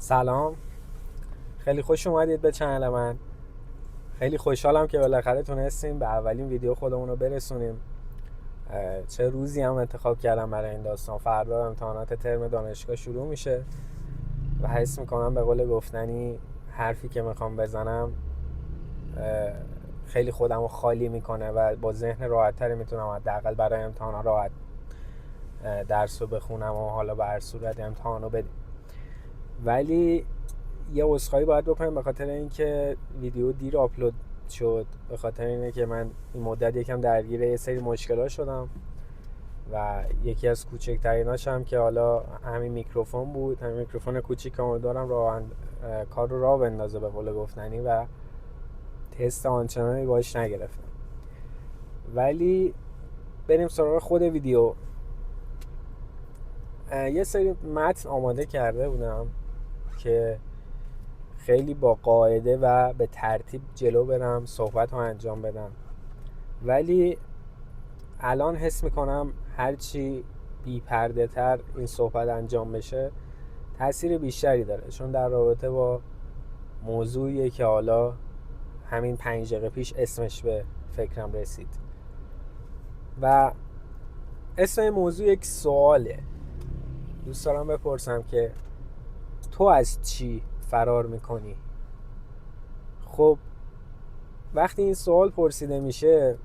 سلام، خیلی خوش اومدید به چنل من. خیلی خوشحالم که بالاخره تونستیم به اولین ویدیو خودمون رو برسونیم. چه روزی هم انتخاب کردم برای این داستان. فردا امتحانات ترم دانشگاه شروع میشه و حس میکنم به قول گفتنی حرفی که میخوام بزنم خیلی خودم رو خالی میکنه و با ذهن راحت‌تری میتونم حداقل برای امتحانا راحت درس رو بخونم و حالا به هر صورت امتحان رو بدیم. ولی یه عذرخواهی باید بکنم به خاطر اینکه ویدیو دیر آپلود شد، به خاطر اینه که من این مدت یکم درگیر یه سری مشکلات شدم و یکی از کوچکتریناش هم که حالا همین میکروفون بود. همین میکروفون کوچیکمو دارم کار رو راه بندازه به قول گفتنی و تست آنچنانی باش نگرفتم. ولی بریم سراغ خود ویدیو. یه سری متن آماده کرده بودم که خیلی با قاعده و به ترتیب جلو برم، صحبت رو انجام بدم، ولی الان حس میکنم هرچی بی پرده تر این صحبت انجام بشه تأثیر بیشتری داره، چون در رابطه با موضوعیه که حالا همین 5 دقیقه پیش اسمش به فکرم رسید و اسم این موضوع یک سواله. دوست دارم بپرسم که تو از چی فرار میکنی؟ خب وقتی این سوال پرسیده میشه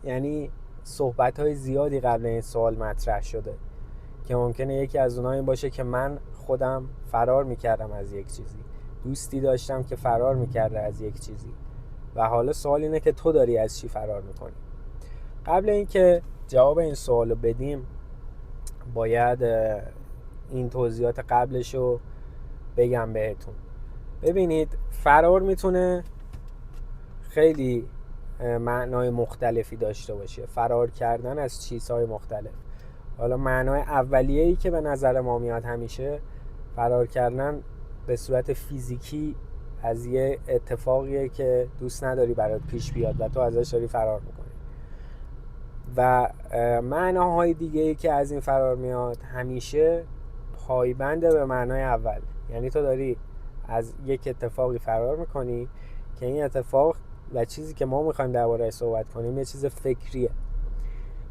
یعنی صحبت‌های زیادی قبل این سوال مطرح شده که ممکنه یکی از اونها این باشه که من خودم فرار میکردم از یک چیزی، دوستی داشتم که فرار میکرده از یک چیزی و حالا سوال اینه که تو داری از چی فرار میکنی. قبل اینکه جواب این سوالو بدیم باید این توضیحات قبلشو بگم بهتون. ببینید، فرار میتونه خیلی معنای مختلفی داشته باشه، فرار کردن از چیزهای مختلف. حالا معنای اولیه‌ای که به نظر ما میاد همیشه فرار کردن به صورت فیزیکی از یه اتفاقیه که دوست نداری برات پیش بیاد و تو ازش داری فرار میکنی. و معناهای دیگه‌ای که از این فرار میاد همیشه پایبنده به معنای اول، یعنی تو داری از یک اتفاقی فرار میکنی که این اتفاق و چیزی که ما میخوایم درباره‌اش صحبت کنیم یه چیز فکریه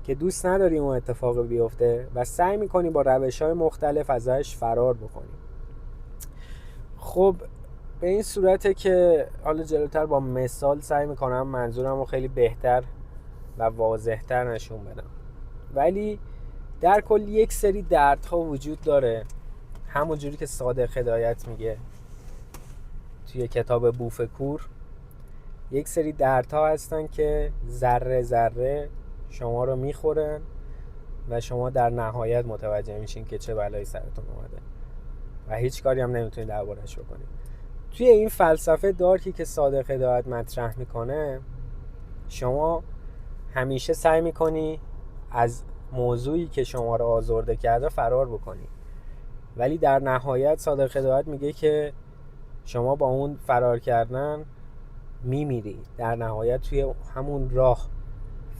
که دوست نداری اون اتفاق بیفته و سعی میکنی با روش‌های مختلف ازش فرار بکنی. خب به این صورته که حالا جلوتر با مثال سعی میکنم منظورم رو خیلی بهتر و واضحتر نشون بدم، ولی در کل یک سری دردها وجود داره، همون جوری که صادق هدایت میگه توی کتاب بوفکور. یک سری دردها هستن که ذره ذره شما رو میخورن و شما در نهایت متوجه میشین که چه بلایی سرتون اومده و هیچ کاری هم نمیتونید درباره‌اش بکنید. توی این فلسفه دارکی که صادق هدایت مطرح میکنه، شما همیشه سعی میکنی از موضوعی که شما رو آزرده کرده فرار بکنی، ولی در نهایت صادق هدایت میگه که شما با اون فرار کردن میمیری، در نهایت توی همون راه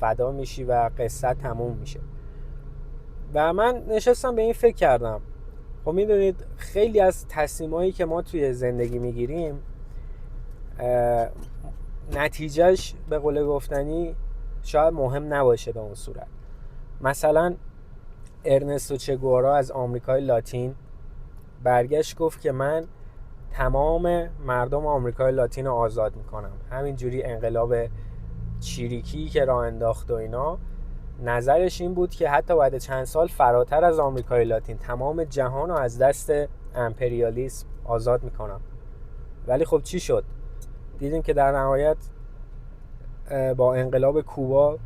فدا میشی و قصه تموم میشه. و من نشستم به این فکر کردم، خب میدونید خیلی از تصمیمایی که ما توی زندگی میگیریم نتیجهش به قول گفتنی شاید مهم نباشه به اون صورت. مثلا ارنستو چه گوارا از آمریکای لاتین برگشت گفت که من تمام مردم آمریکای لاتین رو آزاد میکنم. همینجوری انقلاب چریکی که راه انداخت و اینا، نظرش این بود که حتی بعد چند سال فراتر از آمریکای لاتین تمام جهان رو از دست امپریالیسم آزاد میکنم. ولی خب چی شد؟ دیدیم که در نهایت با انقلاب کوبا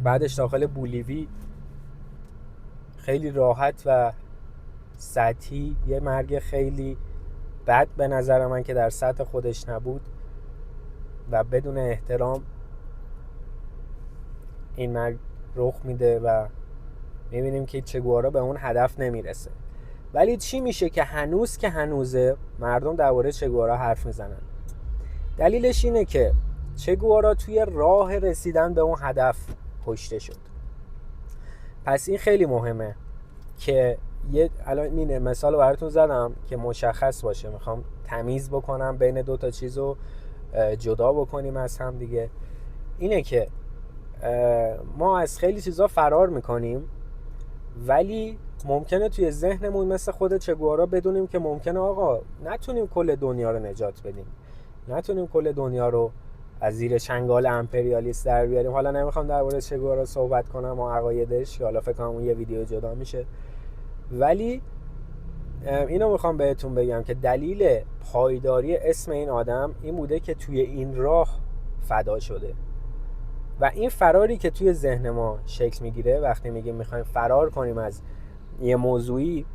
بعدش داخل بولیوی خیلی راحت و سطحی یه مرگ خیلی بد به نظر من که در سطح خودش نبود و بدون احترام این مرگ رخ میده و میبینیم که چه گوارا به اون هدف نمیرسه. ولی چی میشه که هنوزه مردم درباره چه گوارا حرف میزنن؟ دلیلش اینه که چه گوارا توی راه رسیدن به اون هدف کشته شد. پس این خیلی مهمه که الان این مثال رو براتون زدم که مشخص باشه، میخوام تمیز بکنم بین دو تا چیز رو جدا بکنیم از هم دیگه. اینه که ما از خیلی چیزا فرار میکنیم، ولی ممکنه توی ذهنمون مثل خود چگوارا بدونیم که ممکنه آقا نتونیم کل دنیا رو نجات بدیم، نتونیم کل دنیا رو از زیر چنگال امپریالیست در بیاریم. حالا نمیخوام درباره چگوارا صحبت کنم و عقایدش، که حالا فکر کنم اون یه ویدیو جدا میشه، ولی اینو میخوام بهتون بگم که دلیل پایداری اسم این آدم این بوده که توی این راه فدا شده. و این فراری که توی ذهن ما شکل میگیره وقتی میگیم میخوایم فرار کنیم از یه موضوعی،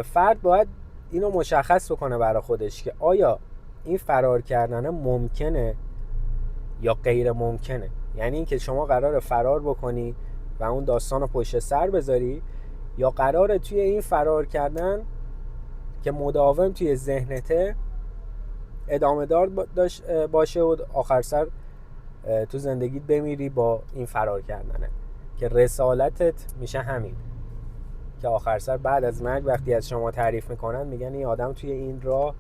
فرد باید اینو مشخص بکنه برای خودش که آیا این فرار کردن ممکنه یا غیر ممکنه. یعنی این که شما قراره فرار بکنی و اون داستان رو پشت سر بذاری، یا قراره توی این فرار کردن که مداوم توی ذهنته ادامه دار باشه و آخر سر تو زندگیت بمیری با این فرار کردنه، که رسالتت میشه همین، که آخر سر بعد از مرگ وقتی از شما تعریف میکنن میگن این آدم توی این راه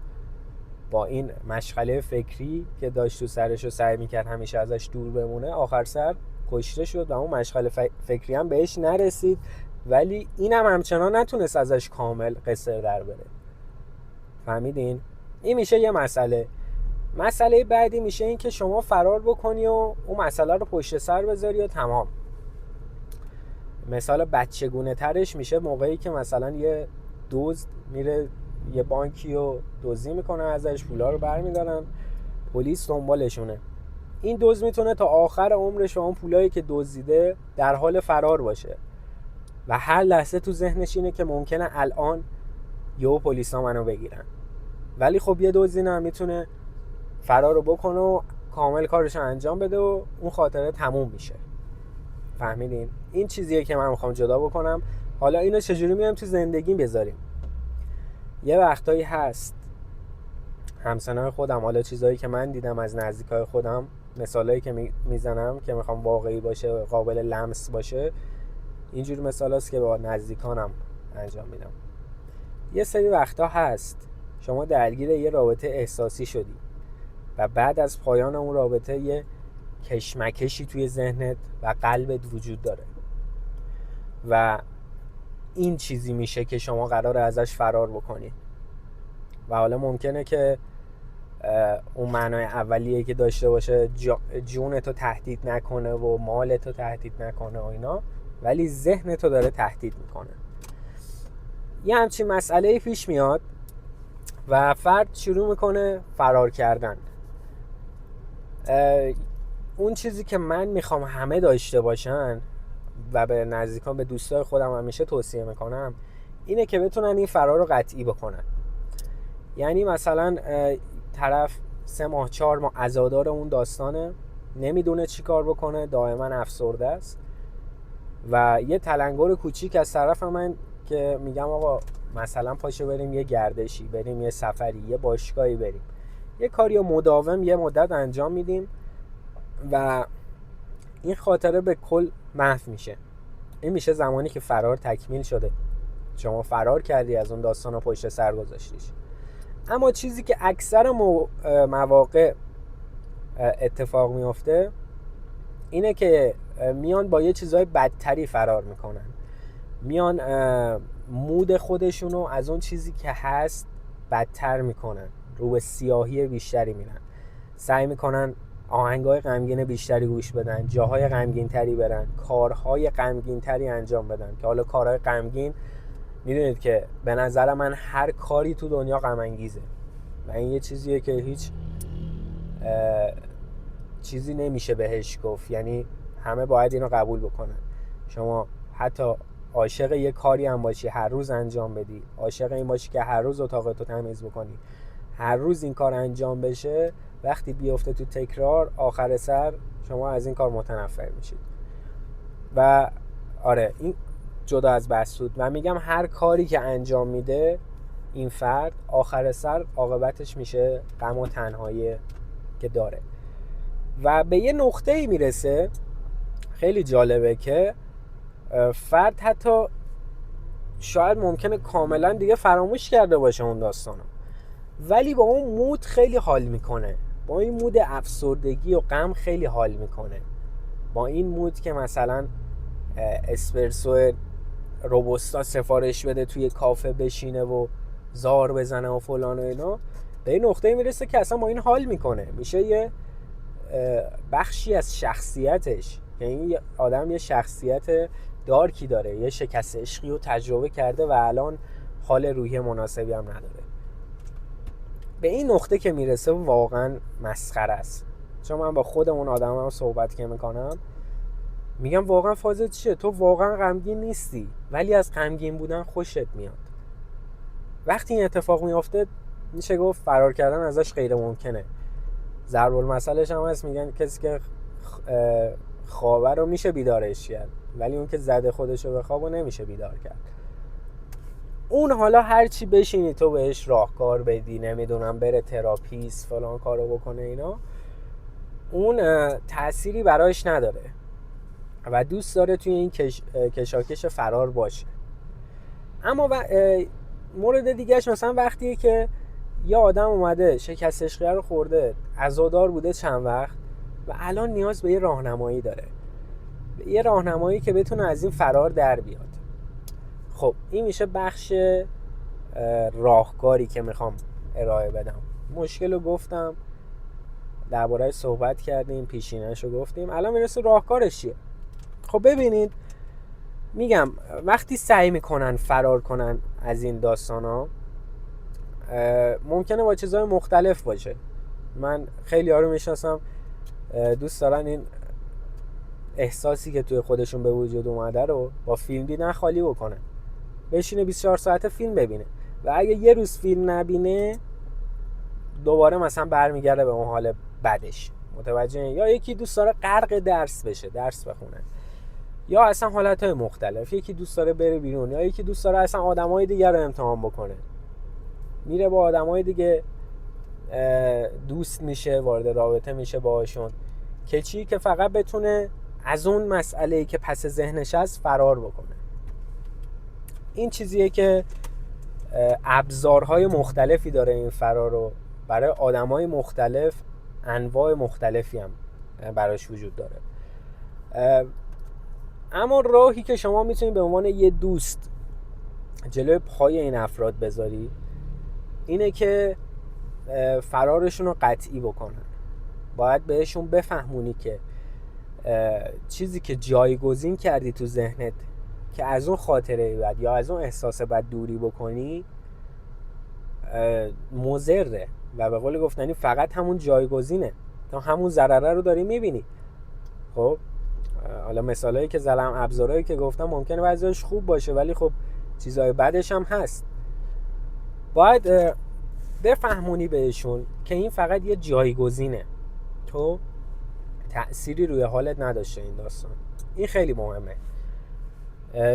با این مشغله فکری که داشت تو سرش رو سعی میکرد همیشه ازش دور بمونه، آخر سر کشته شد و اون مشغله فکری هم بهش نرسید، ولی اینم همچنان نتونست ازش کامل قصر در بره. فهمیدین؟ این میشه یه مسئله بعدی میشه این که شما فرار بکنی و اون مسئله رو پشت سر بذاری و تمام. مثال بچگونه ترش میشه موقعی که مثلا یه دزد میره یه بانکی رو دزدی میکنه، ازش پولا رو برمیدارن، پلیس دنبالشونه. این دزد میتونه تا آخر عمرش اون پولایی که دزدیده در حال فرار باشه و هر لحظه تو ذهنش اینه که ممکنه الان یهو پلیسا منو بگیرن، ولی خب یه دزدی هم میتونه فرار رو بکنه و کامل کارش رو انجام بده و اون خاطره تموم میشه. فهمیدین؟ این چیزیه که من میخوام جدا بکنم. حالا اینو چجوری میام تو زندگی بذاریم؟ یه وقتایی هست همسنای خودم، حالا چیزایی که من دیدم از نزدیکای خودم، مثالایی که میزنم که میخوام واقعی باشه، قابل لمس باشه، اینجور مثالاست که با نزدیکانم انجام میدم. یه سری وقتا هست شما درگیر یه رابطه احساسی شدی و بعد از پایان اون رابطه یه کشمکشی توی ذهنت و قلبت وجود داره و این چیزی میشه که شما قراره ازش فرار بکنید. و حالا ممکنه که اون معنای اولیه که داشته باشه جونتو تهدید نکنه و مالتو تهدید نکنه و اینا، ولی ذهنتو داره تهدید میکنه. یه همچین مسئله پیش میاد و فرد شروع میکنه فرار کردن. اون چیزی که من میخوام همه داشته باشن و به نزدیکان، به دوستای خودم همیشه توصیه میکنم، اینه که بتونن این فرار رو قطعی بکنن. یعنی مثلا طرف 3 ماه 4 ماه عزادار اون داستانه، نمیدونه چی کار بکنه، دائما افسرده است و یه تلنگر کوچیک از طرف من که میگم آقا مثلا پاشو بریم یه گردشی، بریم یه سفری، یه باشگاهی بریم، یه کاریو مداوم یه مدت انجام میدیم و این خاطره به کل محو میشه. این میشه زمانی که فرار تکمیل شده، شما فرار کردی از اون داستان و پشت سر گذاشتیش. اما چیزی که اکثر مواقع اتفاق میفته اینه که میان با یه چیزای بدتری فرار میکنن، میان مود خودشونو از اون چیزی که هست بدتر میکنن، رو به سیاهی بیشتری میرن، سعی میکنن آهنگای غمگین بیشتری گوش بدن، جاهای غمگین تری برن، کارهای غمگین تری انجام بدن. که حالا کارهای غمگین میدونید که به نظر من هر کاری تو دنیا غم انگیزه و این یه چیزیه که هیچ چیزی نمیشه بهش گفت، یعنی همه باید اینو قبول بکنن. شما حتی عاشق یه کاری هم باشی هر روز انجام بدی، عاشق این باشی که هر روز اتاقتو تمیز بکنی، هر روز این کار انجام بشه، وقتی بیفته تو تکرار آخر سر شما از این کار متنفر میشید. و آره این جدا از بحث بود و میگم هر کاری که انجام میده این فرد آخر سر عاقبتش میشه غم و تنهایی که داره و به یه نقطه‌ای میرسه خیلی جالبه که فرد حتی شاید ممکنه کاملا دیگه فراموش کرده باشه اون داستانو، ولی با اون مود خیلی حال میکنه، با این مود افسردگی و غم خیلی حال میکنه، با این مود که مثلا اسپرسو روبوستا سفارش بده توی کافه بشینه و زار بزنه و فلان و اینا، به این نقطه میرسه که اصلا با این حال میکنه، میشه یه بخشی از شخصیتش. یعنی آدم یه شخصیت دارکی داره، یه شکست عشقی رو تجربه کرده و الان حال روحی مناسبی هم نداره. به این نقطه که میرسه واقعا مسخره است. چون من با خود اون آدم هم صحبت که میکنم، میگم واقعا فازت چیه؟ تو واقعا غمگین نیستی، ولی از غمگین بودن خوشت میاد. وقتی این اتفاق میافته میشه گفت فرار کردن ازش غیر ممکنه. ضرب المثلش هم هست، میگن کسی که خوابه رو میشه بیدارش کرد، ولی اون که زده خودش رو به خواب رو نمیشه بیدار کرد. اون حالا هرچی بشینی تو بهش راهکار بدی، نمیدونم بره تراپیست فلان کارو بکنه اینا، اون تأثیری براش نداره و دوست داره توی این کشاکش فرار باشه. اما مورد دیگهش مثلا وقتیه که یه آدم اومده شکست عشقی رو خورده، عزادار بوده چند وقت و الان نیاز به یه راهنمایی داره، یه راهنمایی که بتونه از این فرار در بیاد. خب این میشه بخش راهکاری که میخوام ارائه بدم. مشکل رو گفتم، درباره‌اش صحبت کردیم، پیشینه‌اش رو گفتیم، الان میرسه راهکارش چیه. خب ببینید، میگم وقتی سعی میکنن فرار کنن از این داستانا، ممکنه با چیزهای مختلف باشه. من خیلی ها رو میشناسم دوست دارن این احساسی که توی خودشون به وجود اومده رو با فیلم دیدن خالی بکنن، بشینه 24 ساعت فیلم ببینه و اگه یه روز فیلم نبینه دوباره مثلا برمیگرده به اون حال بدش. متوجه؟ یا یکی دوست داره غرق درس بشه، درس بخونه، یا اصلا حالتهای مختلف، یکی دوست داره بره بیرون، یا یکی دوست داره اصلا آدمای دیگر رو امتحان بکنه، میره با آدمای دیگه دوست میشه، وارد رابطه میشه باهاشون، که چی؟ که فقط بتونه از اون مسئله‌ای که پس ذهنش هست فرار بکنه. این چیزیه که ابزارهای مختلفی داره این فرار رو برای آدمای مختلف، انواع مختلفی هم براش وجود داره. اما راهی که شما میتونید به عنوان یه دوست جلوی پای این افراد بذاری اینه که فرارشون رو قطعی بکنن. باید بهشون بفهمونی که چیزی که جایگزین کردی تو ذهنت که از اون خاطره بد یا از اون احساس بد دوری بکنی مضره و به قول گفتنی فقط همون جایگزینه، تا همون ضرره رو داری میبینی. خب حالا مثالایی که زدم، ابزارهایی که گفتم، ممکنه بعضیش خوب باشه ولی خب چیزای بدش هم هست. باید بفهمونی بهشون که این فقط یه جایگزینه، تو تأثیری روی حالت نداشته این داستان. این خیلی مهمه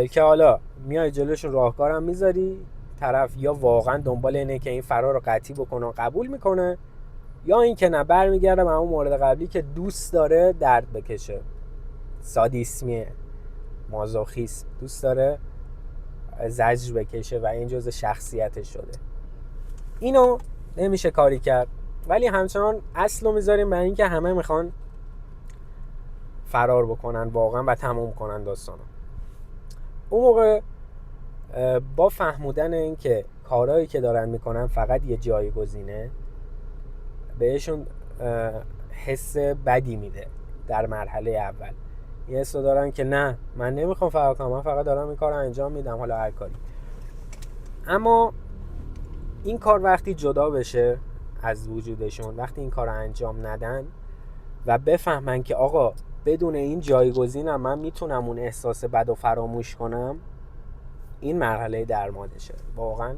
که حالا میای جلوشون راهکارم میذاری، طرف یا واقعا دنبال اینه که این فرار رو قطعی بکنه و قبول میکنه، یا این که نه، برمیگرده به اون مورد قبلی که دوست داره درد بکشه، سادیسمیه، مازوخیسم، دوست داره زجر بکشه و این جزء شخصیتش شده. اینو نمیشه کاری کرد، ولی همچنان اصل رو میذاریم برای اینکه همه میخوان فرار بکنن واقعا و تموم کنن داستانو. اون موقع با فهمودن این که کارهایی که دارن میکنن فقط یه جایگزینه، بهشون حس بدی میده. در مرحله اول یه حس دارن که نه، من نمیخوام فرار کنم، من فقط دارم این کار رو انجام میدم، حالا هر کاری. اما این کار وقتی جدا بشه از وجودشون، وقتی این کار رو انجام ندن و بفهمن که آقا بدون این جایگزینم من میتونم اون احساس بد رو فراموش کنم، این مرحله درمانشه، واقعا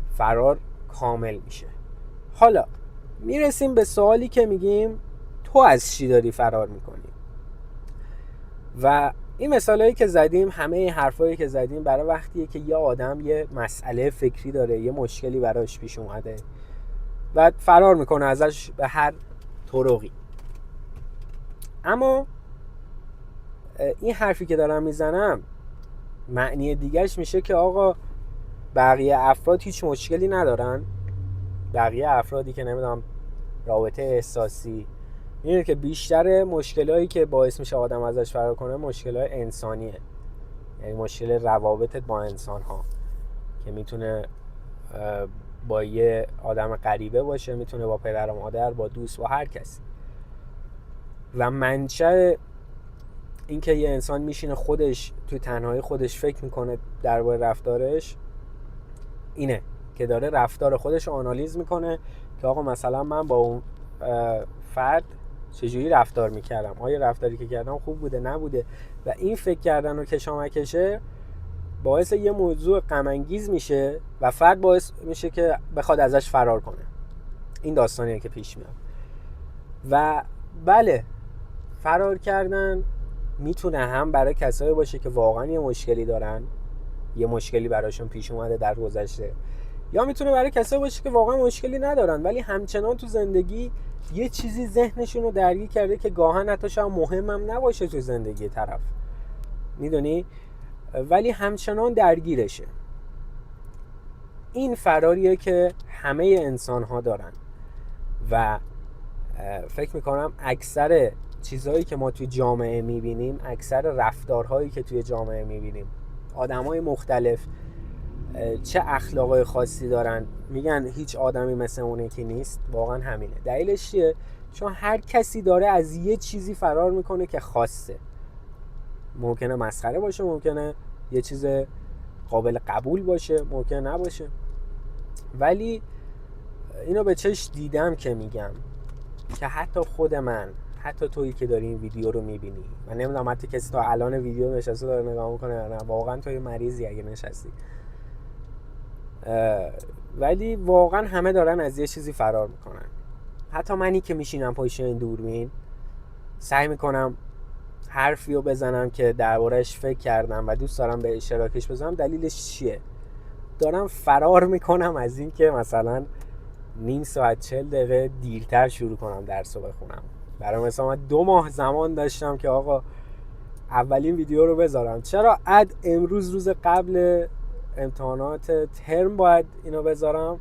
فرار کامل میشه. حالا میرسیم به سوالی که میگیم تو از چی داری فرار میکنی؟ و این مثالایی که زدیم، همه این حرفایی که زدیم برای وقتیه که یه آدم یه مسئله فکری داره، یه مشکلی براش پیش اومده و فرار میکنه ازش به هر طرقی. اما این حرفی که دارم میزنم معنی دیگهش میشه که آقا بقیه افراد هیچ مشکلی ندارن. بقیه افرادی که نمیدونم رابطه احساسی، میدونید که بیشتر مشکلایی که باعث میشه آدم ازش فرار کنه مشکلای انسانیه، یعنی مشکل روابطت با انسان ها که میتونه با یه آدم غریبه باشه، میتونه با پدر و مادر، با دوست، با هر کسی. و منشأ این که یه انسان میشینه خودش توی تنهایی خودش فکر میکنه درباره رفتارش اینه که داره رفتار خودش رو آنالیز میکنه که آقا مثلا من با اون فرد چجوری رفتار میکردم، آیا رفتاری که کردم خوب بوده نبوده. و این فکر کردن و کشامکشه باعث یه موضوع غم انگیز میشه و فرد باعث میشه که بخواد ازش فرار کنه. این داستانیه که پیش میاد. و بله، فرار کردن میتونه هم برای کسایی باشه که واقعا یه مشکلی دارن، یه مشکلی براشون پیش اومده در گذشته، یا میتونه برای کسایی باشه که واقعا مشکلی ندارن ولی همچنان تو زندگی یه چیزی ذهنشون رو درگیر کرده که گاهن حتی شاید مهمم نباشه تو زندگی طرف، میدونی، ولی همچنان درگیرشه. این فراریه که همه انسان ها دارن و فکر میکنم اکثر چیزهایی که ما توی جامعه میبینیم، اکثر رفتارهایی که توی جامعه میبینیم، آدمای مختلف چه اخلاقای خاصی دارن، میگن هیچ آدمی مثل اون یکی نیست، واقعا همینه. دلیلش چیه؟ چون هر کسی داره از یه چیزی فرار میکنه که خاصه. ممکنه مسخره باشه، ممکنه یه چیز قابل قبول باشه، ممکنه نباشه، ولی اینو به چش دیدم که میگم که حتی خود من، حتی تویی که داری این ویدیو رو میبینی، من نمیدونم حتی کسی تا الان ویدیو نشسته داره نگاه میکنه یا نه، واقعا توی مریضی اگه نشستی، ولی واقعا همه دارن از یه چیزی فرار میکنن. حتی منی که میشینم پشت این دوربین سعی میکنم حرفی رو بزنم که درباره‌اش فکر کردم و دوست دارم به اشتراکش بذارم. دلیلش چیه؟ دارم فرار میکنم از این که مثلا نیم ساعت 40 دقیقه دیرتر شروع کنم درس رو بخونم. برای مثلا من 2 ماه زمان داشتم که آقا اولین ویدیو رو بذارم، چرا امروز روز قبل امتحانات ترم باید اینو بذارم؟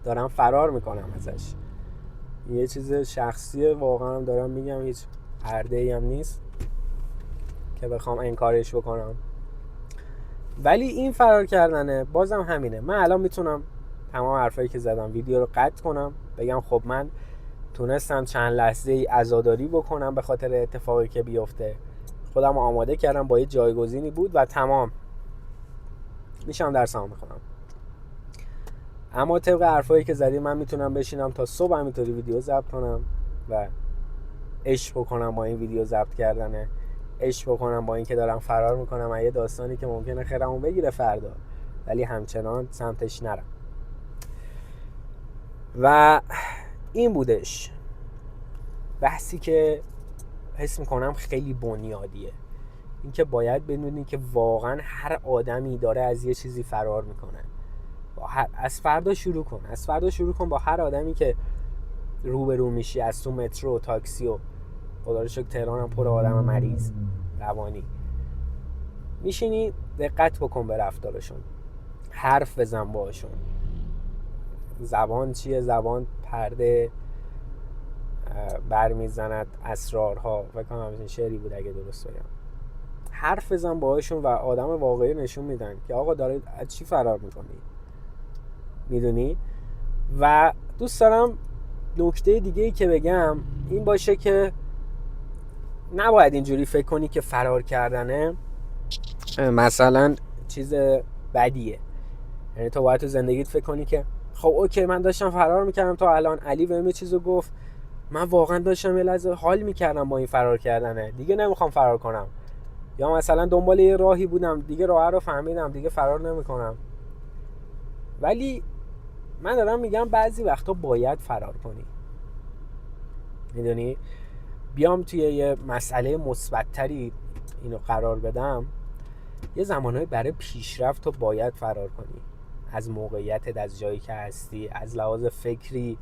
دارم فرار میکنم ازش. یه چیز شخصیه، واقعا هم دارم میگم، هیچ پرده‌ای هم نیست که بخوام انکارش بکنم. ولی این فرار کردنه بازم همینه. من الان میتونم تمام حرفایی که زدم ویدیو رو قطع کنم، بگم خب من تونستم چند لحظه ای عزاداری بکنم به خاطر اتفاقی که بیفته، خودم آماده کردم، با یه جایگزینی بود و تمام، میشم درسامو میخونم. اما طبق حرفایی که زدی من میتونم بشینم تا صبح همینطوری ویدیو ضبط کنم و عشق بکنم با این ویدیو ضبط کردنه، عشق بکنم با این که دارم فرار میکنم از یه داستانی که ممکنه خیرمو بگیره فردا، ولی همچنان سمتش نرم. و این بودش بحثی که حس میکنم خیلی بنیادیه، این که باید بدونی که واقعا هر آدمی داره از یه چیزی فرار میکنه. از فردا شروع کن با هر آدمی که روبرو میشی، از تو مترو و تاکسی و خدا رو شکر تهران هم پر آدم مریض روانی، میشینی دقت بکن به رفتارشون، حرف بزن باشون. زبان چیه؟ زبان پرده برمیزند اسرارها، فکر کنم همین شعری بود اگه درست بگم. حرف بزن باهاشون و آدم واقعی نشون میدن که آقا داره از چی فرار میکنی، میدونی. و دوست دارم نکته دیگه ای که بگم این باشه که نباید اینجوری فکر کنی که فرار کردنه مثلا چیز بدیه. یعنی تو باید تو زندگیت فکر کنی که خب اوکی، من داشتم فرار میکردم تا الان علی بهم یه چیزو گفت، من واقعا داشتم یه لحظه حال میکردم با این فرار کردنه، دیگه نمیخوام فرار کنم. یا مثلا دنبال یه راهی بودم، دیگه راه رو فهمیدم، دیگه فرار نمیکنم. ولی من دارم میگم بعضی وقتا باید فرار کنی، میدونی. بیام توی یه مسئله مثبت‌تری اینو قرار بدم، یه زمانهایی برای پیشرفت تو باید فرار کنی از موقعیتت، از جایی که هستی، از لحاظ فکری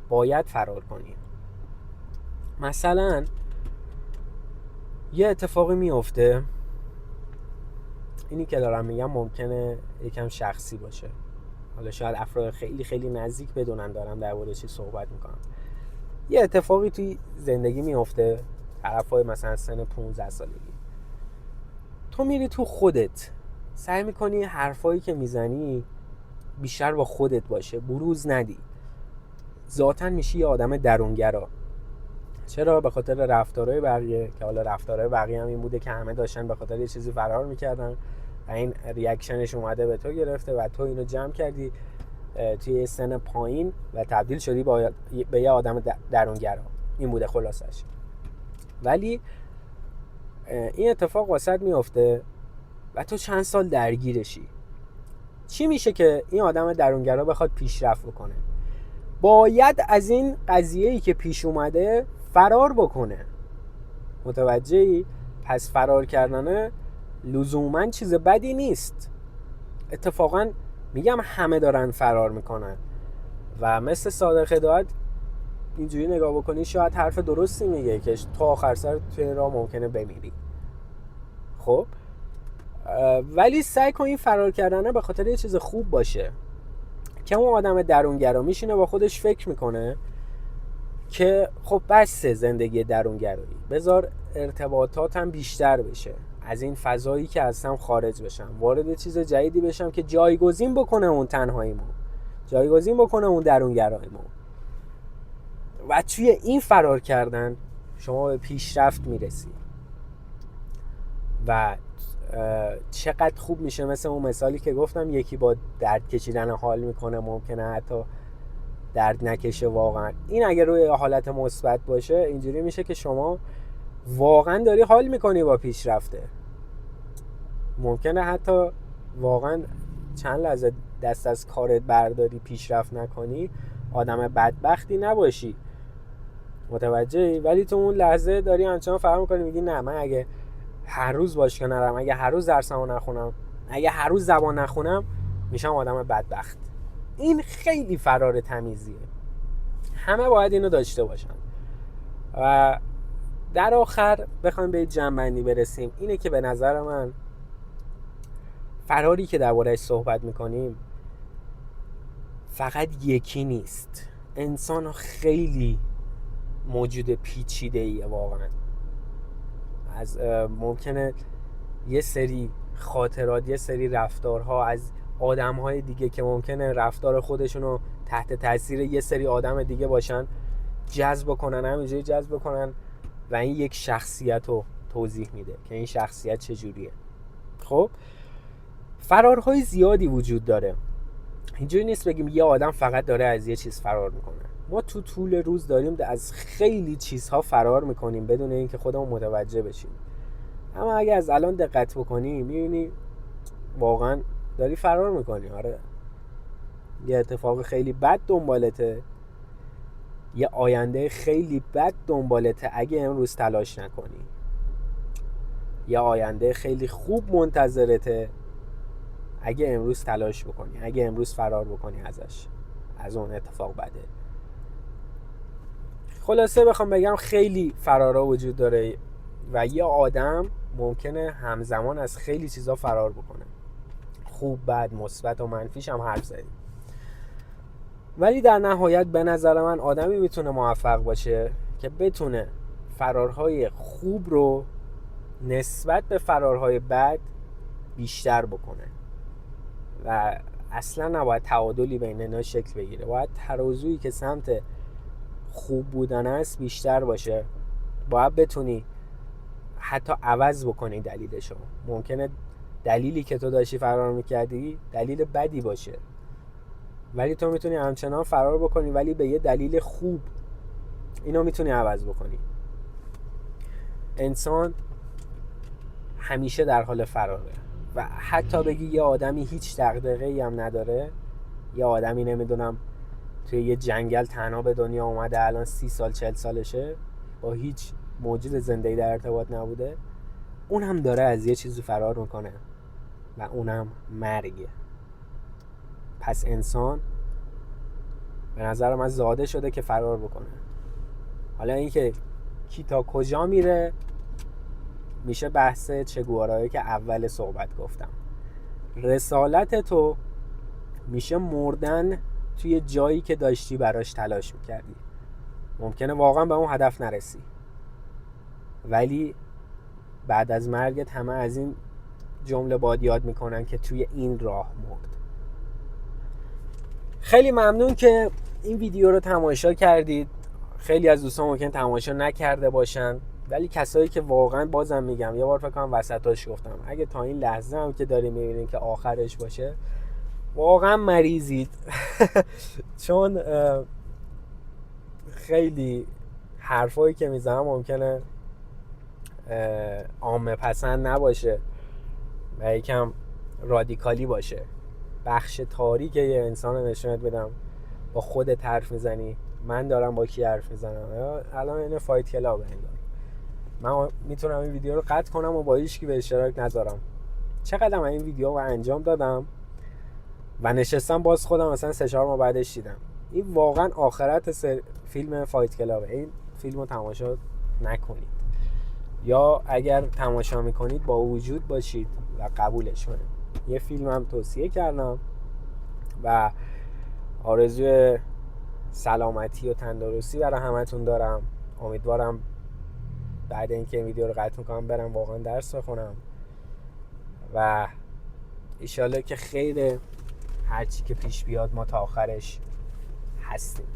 باید فرار کنی. مثلا یه اتفاقی میفته، اینی که دارم میگم ممکنه یکم شخصی باشه، حالا شاید افراد خیلی خیلی نزدیک بدونن دارم در مورد چی صحبت میکنم. یه اتفاقی توی زندگی میفته، طرفای مثلا سن 15 سالگی، تو میری تو خودت سعی میکنی حرفایی که میزنی بیشتر با خودت باشه، بروز ندی، ذاتاً میشی یه آدم درونگرا. چرا؟ به خاطر رفتارهای بقیه، که حالا رفتارهای بقیه هم این بوده که همه داشتن به خاطر یه چیزی فرار میکردن و این ریاکشنش اومده به تو گرفته و تو اینو جمع کردی توی سن پایین و تبدیل شدی به یه آدم درونگرا. این بوده خلاصش. ولی این اتفاق واسط میفته و تو چند سال درگیرشی. چی میشه که این آدم درونگرا بخواد پیشرفت بکنه؟ باید از این قضیه‌ای که پیش اومده فرار بکنه. متوجهی؟ پس فرار کردنه لزوماً چیز بدی نیست. اتفاقاً میگم همه دارن فرار میکنن و مثل صادق هدایت اینجوری نگاه بکنی شاید حرف درستی میگه که تا آخر سر توی راه ممکنه بمیری. خب ولی سعی کن این فرار کردنه به خاطر یه چیز خوب باشه، که اون آدم درونگرا میشینه با خودش فکر میکنه که خب بسه زندگی درونگرایی، بذار ارتباطاتم بیشتر بشه، از این فضایی که هستم خارج بشم، وارد چیز جدیدی بشم که جایگزین بکنه اون تنهاییمو، جایگزین بکنه اون درونگراییمو. و توی این فرار کردن شما به پیشرفت میرسی و چقدر خوب میشه. مثل اون مثالی که گفتم، یکی با درد کشیدن حال میکنه، ممکنه حتی درد نکشه واقعا. این اگه روی حالت مثبت باشه اینجوری میشه که شما واقعا داری حال میکنی با پیشرفته. ممکنه حتی واقعا چند لحظه دست از کارت برداری، پیشرفت نکنی، آدم بدبختی نباشی، متوجهی؟ ولی تو اون لحظه داری همچنان فرق میکنی، میگی نه من اگه هر روز باشگاه نرم، اگه هر روز درسمو نخونم، اگه هر روز زبان نخونم، میشم آدم بدبخت. این خیلی فرار تمیزیه، همه باید اینو داشته باشن. و در آخر بخوایم به جمع‌بندی برسیم، اینه که به نظر من فراری که درباره‌اش صحبت میکنیم فقط یکی نیست. انسان خیلی موجود پیچیده‌ایه واقعا. از ممکنه یه سری خاطرات، یه سری رفتارها از آدم‌های دیگه که ممکنه رفتار خودشونو تحت تاثیر یه سری آدم دیگه باشن جذب کنن، همینجوری جذب کنن و این یک شخصیت رو توضیح میده که این شخصیت چجوریه. خب فرارهای زیادی وجود داره، اینجوری نیست بگیم یه آدم فقط داره از یه چیز فرار میکنه. ما تو طول روز داریم از خیلی چیزها فرار میکنیم بدون اینکه خودمون متوجه بشیم. اما اگه از الان دقت بکنی میبینی واقعا داری فرار میکنی. آره، یه اتفاق خیلی بد دنبالته، یه آینده خیلی بد دنبالته اگه امروز تلاش نکنی، یه آینده خیلی خوب منتظرته اگه امروز تلاش بکنی، اگه امروز فرار بکنی ازش، از اون اتفاق بده. خلاصه بخوام بگم خیلی فرارا وجود داره و یه آدم ممکنه همزمان از خیلی چیزا فرار بکنه، خوب، بد، مثبت و منفیش هم حرف زدیم. ولی در نهایت به نظر من آدمی میتونه موفق باشه که بتونه فرارهای خوب رو نسبت به فرارهای بد بیشتر بکنه و اصلا نباید تعادلی بین اینا شکل بگیره. باید ترازویی که سمت خوب بودن است بیشتر باشه. باید بتونی حتی عوض بکنی دلیلشو. ممکنه دلیلی که تو داشتی فرار میکردی دلیل بدی باشه، ولی تو میتونی همچنان فرار بکنی ولی به یه دلیل خوب اینو میتونی عوض بکنی. انسان همیشه در حال فراره و حتی بگی یه آدمی هیچ دغدغه‌ای هم نداره، یه آدمی نمیدونم توی یه جنگل تنها به دنیا اومده، الان 30 سال 40 سالشه، با هیچ موجود زنده‌ای در ارتباط نبوده، اون هم داره از یه چیزی فرار میکنه و اونم مرگه. پس انسان به نظر من زاده شده که فرار بکنه. حالا اینکه کی تا کجا میره میشه بحث چگوارایی که اول صحبت گفتم. رسالت تو میشه مردن توی جایی که داشتی براش تلاش میکردی. ممکنه واقعا به اون هدف نرسی، ولی بعد از مرگت همه از این جمله باید یاد میکنن که توی این راه مرد. خیلی ممنون که این ویدیو رو تماشا کردید. خیلی از دوستان ممکن تماشا نکرده باشن، ولی کسایی که واقعا، بازم میگم یه بار فکر کنم وسطاش گفتم، اگه تا این لحظه هم که داریم میبینین که آخرش باشه، واقعا مریضید. چون خیلی حرفایی که میزنم ممکنه عامه پسند نباشه و یکم رادیکالی باشه. بخش تاریک یه انسان رو نشونت بدم. با خودت حرف میزنی، من دارم با کی حرف میزنم. الان این فایت کلاب انگار من میتونم این ویدیو رو قطع کنم و با هیچکی به اشتراک نذارم. چقدر من این ویدیو رو انجام دادم و نشستم باز خودم مثلا 3-4 ماه بعدش دیدم. این واقعا آخرت فیلم فایت کلابه. این فیلم رو تماشا نکنید، یا اگر تماشا میکنید با وجود باشید و قبولش کنید. یه فیلم هم توصیه کردم و آرزوی سلامتی و تندرستی برای همتون دارم. امیدوارم بعد اینکه این ویدیو رو قطع میکنم برم واقعا درس بخونم و ایشالله که خیر هرچی که پیش بیاد ما تا آخرش هستیم.